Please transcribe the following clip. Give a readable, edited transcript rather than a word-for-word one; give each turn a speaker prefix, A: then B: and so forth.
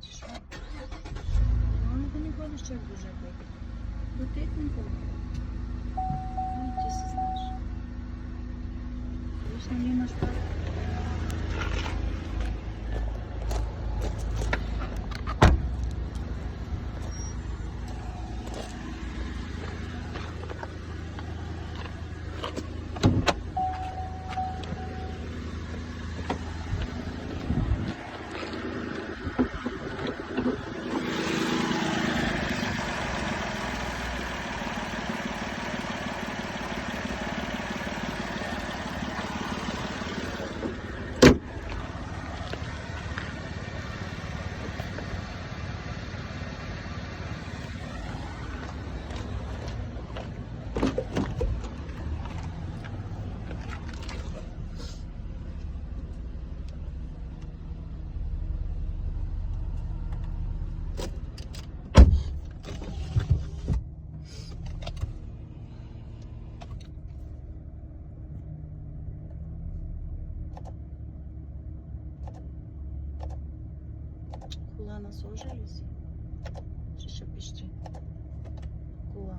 A: чи що? Ну, ти не ходиш як дуже пити. Крутить не буде. Ну, ти все знаєш. Ти ж на ній наш пар. Кула насожились? Чи ще піщить? Кула.